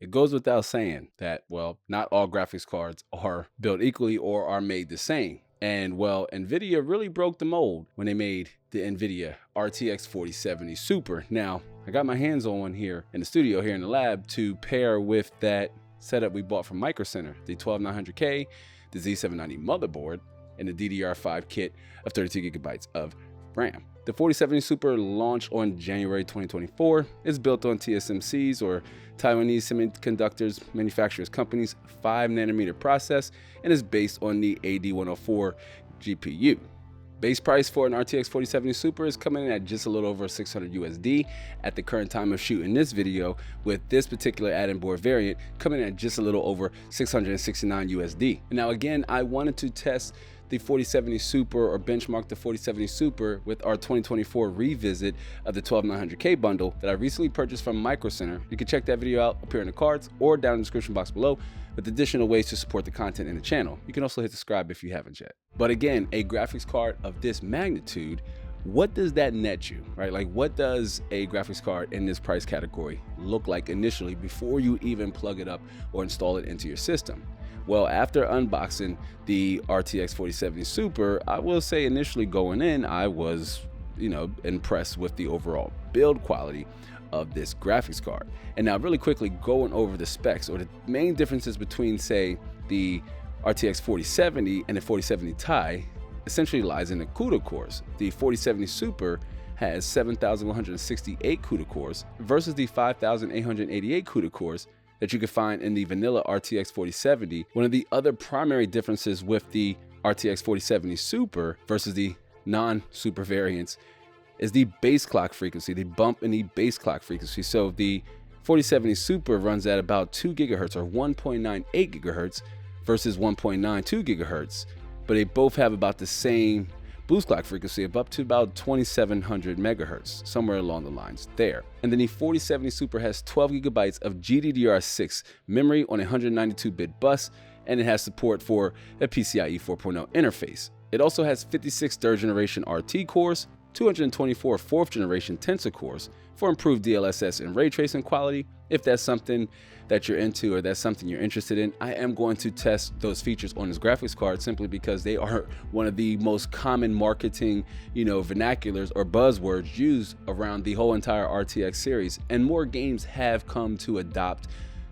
It goes without saying that, well, not all graphics cards are built equally or are made the same. And well, NVIDIA really broke the mold when they made the NVIDIA RTX 4070 Super. Now, I got my hands on one here in the studio, here in the lab, to pair with that setup we bought from Micro Center, the 12900K, the Z790 motherboard, and the DDR5 kit of 32 gigabytes of RAM. The 4070 Super launched on January 2024. It's built on TSMC's, or Taiwanese Semiconductors Manufacturers Company's 5nm process, and is based on the AD104 GPU. Base price for an RTX 4070 Super is coming in at just a little over 600 USD at the current time of shooting this video, with this particular add-in board variant coming in at just a little over 669 USD. Now again, I wanted to test the 4070 Super, or benchmark the 4070 Super, with our 2024 revisit of the 12900K bundle that I recently purchased from Micro Center. You can check that video out up here in the cards or down in the description box below, with additional ways to support the content in the channel. You can also hit subscribe if you haven't yet. But again, a graphics card of this magnitude, what does that net you, right? Like, what does a graphics card in this price category look like initially before you even plug it up or install it into your system? Well, after unboxing the RTX 4070 Super, I will say initially going in, I was, impressed with the overall build quality of this graphics card. And now really quickly going over the specs, or the main differences between, say, the RTX 4070 and the 4070 Ti essentially lies in the CUDA cores. The 4070 Super has 7,168 CUDA cores versus the 5,888 CUDA cores that you can find in the vanilla RTX 4070. One of the other primary differences with the RTX 4070 Super versus the non-Super variants is the base clock frequency, the bump in the base clock frequency. So the 4070 Super runs at about 2 gigahertz or 1.98 gigahertz versus 1.92 gigahertz, but they both have about the same boost clock frequency of up to about 2700 megahertz, somewhere along the lines there. And then the 4070 Super has 12 gigabytes of GDDR6 memory on a 192-bit bus, and it has support for a PCIe 4.0 interface. It also has 56 third generation RT cores, 224 fourth generation Tensor cores for improved DLSS and ray tracing quality. If that's something that you're into, or that's something you're interested in, I am going to test those features on this graphics card, simply because they are one of the most common marketing, vernaculars or buzzwords used around the whole entire RTX series. And more games have come to adopt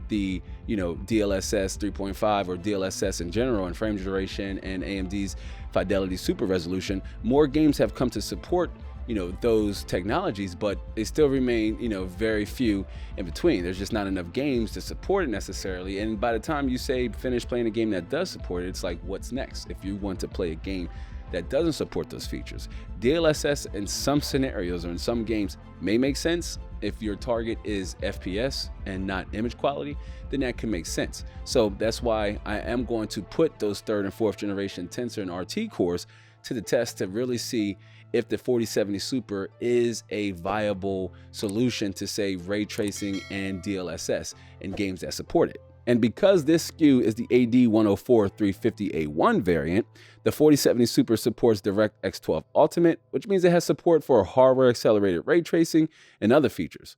the DLSS 3.5 or DLSS in general, and frame duration, and AMD's Fidelity Super Resolution. More games have come to support those technologies, but they still remain very few in between. There's just not enough games to support it necessarily, and by the time you say finish playing a game that does support it, it's like, what's next? If you want to play a game that doesn't support those features, DLSS in some scenarios or in some games may make sense. If your target is FPS and not image quality, then that can make sense. So that's why I am going to put those third and fourth generation Tensor and RT cores to the test to really see if the 4070 Super is a viable solution to, say, ray tracing and DLSS in games that support it. And because this SKU is the AD104 350A1 variant, the 4070 Super supports DirectX 12 Ultimate, which means it has support for hardware accelerated ray tracing and other features,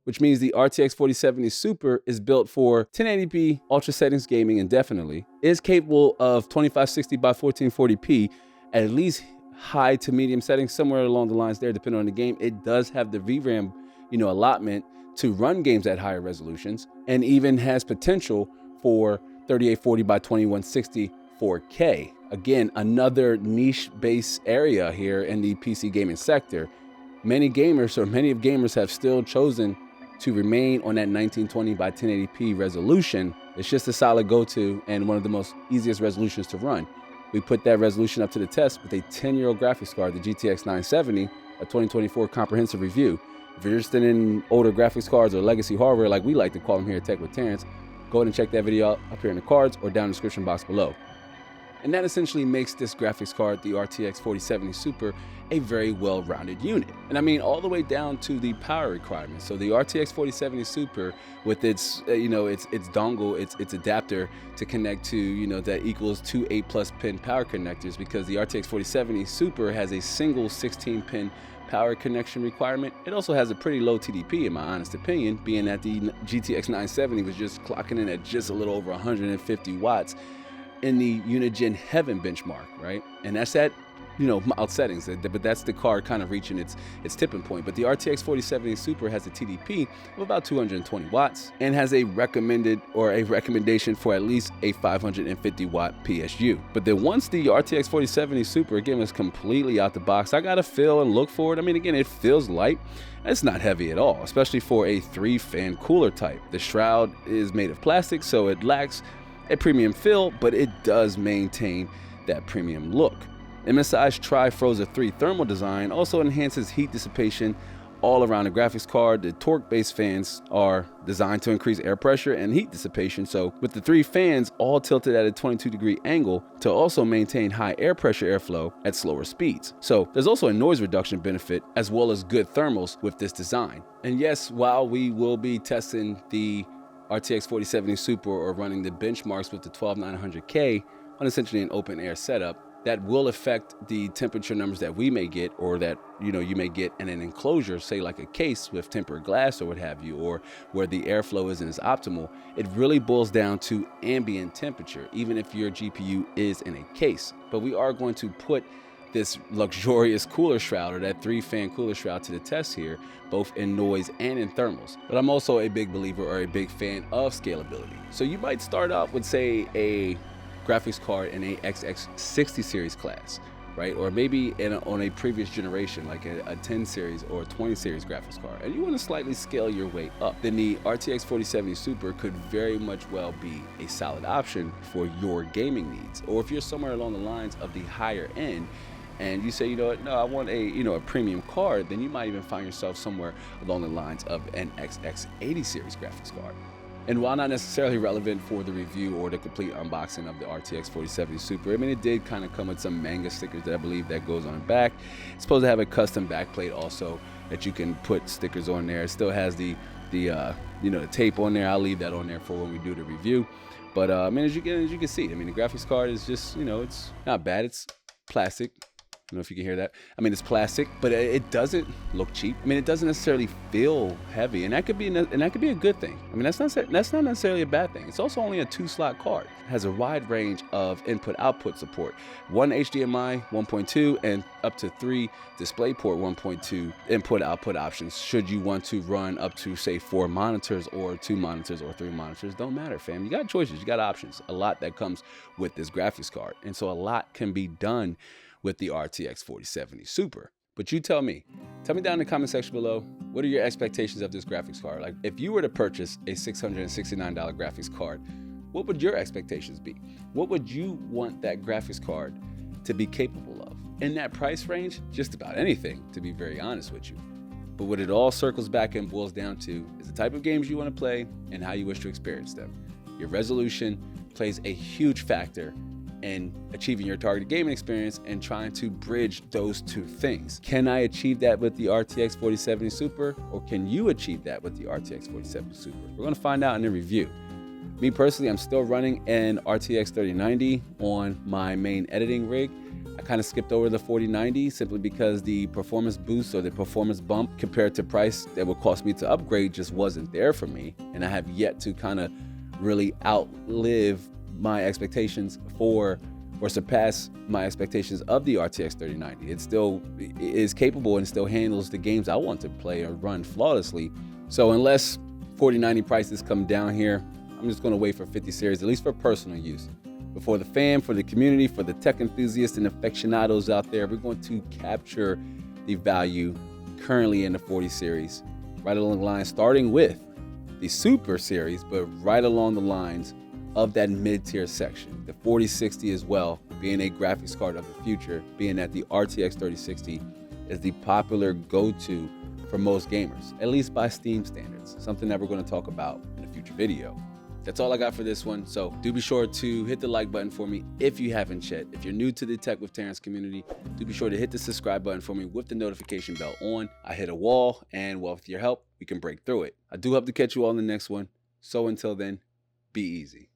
which means the RTX 4070 Super is built for 1080p ultra settings gaming indefinitely, is capable of 2560 by 1440p, at least high to medium settings, somewhere along the lines there, depending on the game. It does have the VRAM, allotment to run games at higher resolutions, and even has potential for 3840 by 2160 4K. Again, another niche base area here in the PC gaming sector. Many of gamers have still chosen to remain on that 1920 by 1080p resolution. It's just a solid go-to and one of the most easiest resolutions to run. We put that resolution up to the test with a 10-year-old graphics card, the GTX 970, a 2024 comprehensive review. If you're interested in older graphics cards or legacy hardware, like we like to call them here at Tech with Terrence, go ahead and check that video out up here in the cards or down in the description box below. And that essentially makes this graphics card, the RTX 4070 Super, a very well-rounded unit. And I mean, all the way down to the power requirements. So the RTX 4070 Super, with its its dongle, its adapter to connect to, that equals 2 8+ pin power connectors, because the RTX 4070 Super has a single 16-pin power connection requirement. It also has a pretty low TDP in my honest opinion, being that the GTX 970 was just clocking in at just a little over 150 watts in the Unigen Heaven benchmark, right? And that's at, you know, mild settings, but that's the card kind of reaching its tipping point. But the RTX 4070 Super has a TDP of about 220 watts and has a recommendation for at least a 550 watt PSU. But then once the RTX 4070 Super, again, was completely out the box, I got to feel and look for it. I mean, again, it feels light. It's not heavy at all, especially for a 3-fan cooler type. The shroud is made of plastic, so it lacks a premium feel, but it does maintain that premium look. MSI's Tri-Froza 3 thermal design also enhances heat dissipation all around the graphics card. The torque-based fans are designed to increase air pressure and heat dissipation, so with the 3 fans all tilted at a 22-degree angle to also maintain high air pressure airflow at slower speeds. So there's also a noise reduction benefit as well as good thermals with this design. And yes, while we will be testing the RTX 4070 Super or running the benchmarks with the 12900K on essentially an open air setup, that will affect the temperature numbers that we may get, or that, you know, you may get in an enclosure, say like a case with tempered glass or what have you, or where the airflow isn't as optimal. It really boils down to ambient temperature, even if your GPU is in a case. But we are going to put this luxurious cooler shroud, or that 3-fan cooler shroud, to the test here, both in noise and in thermals. But I'm also a big believer or a big fan of scalability. So you might start out with, say, a graphics card in a XX60 series class, right? Or maybe on a previous generation, like a 10 series or a 20 series graphics card, and you want to slightly scale your way up. Then the RTX 4070 Super could very much well be a solid option for your gaming needs. Or if you're somewhere along the lines of the higher end, and you say, you know what, no, I want a premium card, then you might even find yourself somewhere along the lines of an XX80 series graphics card. And while not necessarily relevant for the review or the complete unboxing of the RTX 4070 Super, I mean, it did kind of come with some manga stickers that I believe that goes on the back. It's supposed to have a custom backplate also that you can put stickers on there. It still has the tape on there. I'll leave that on there for when we do the review. But I mean, as you can see, I mean, the graphics card is just, you know, it's not bad. It's plastic. I don't know if you can hear that. I mean, it's plastic, but it doesn't look cheap. I mean, it doesn't necessarily feel heavy, and that could be a good thing. I mean, that's not necessarily a bad thing. It's also only a 2-slot card. It has a wide range of input-output support. 1 HDMI 1.2 and up to 3 DisplayPort 1.2 input-output options. Should you want to run up to, say, 4 monitors or 2 monitors or 3 monitors, don't matter, fam. You got choices. You got options. A lot that comes with this graphics card, and so a lot can be done with the RTX 4070 Super. But you tell me down in the comment section below, what are your expectations of this graphics card? Like, if you were to purchase a $669 graphics card, what would your expectations be? What would you want that graphics card to be capable of? In that price range, just about anything, to be very honest with you. But what it all circles back and boils down to is the type of games you want to play and how you wish to experience them. Your resolution plays a huge factor and achieving your targeted gaming experience and trying to bridge those two things. Can I achieve that with the RTX 4070 Super, or can you achieve that with the RTX 4070 Super? We're gonna find out in the review. Me personally, I'm still running an RTX 3090 on my main editing rig. I kind of skipped over the 4090 simply because the performance boost or the performance bump compared to price that would cost me to upgrade just wasn't there for me. And I have yet to kind of really outlive my expectations or surpass my expectations of the RTX 3090. It still is capable and still handles the games I want to play or run flawlessly. So unless 4090 prices come down here, I'm just gonna wait for 50 series, at least for personal use. But for the fam, for the community, for the tech enthusiasts and aficionados out there, we're going to capture the value currently in the 40 series, right along the line, starting with the Super series, but right along the lines of that mid-tier section. The 4060 as well, being a graphics card of the future, being that the RTX 3060 is the popular go-to for most gamers, at least by Steam standards, something that we're going to talk about in a future video. That's all I got for this one, so do be sure to hit the like button for me if you haven't yet. If you're new to the Tech with Terrence community, do be sure to hit the subscribe button for me with the notification bell on. I hit a wall, and well, with your help, we can break through it. I do hope to catch you all in the next one, so until then, be easy.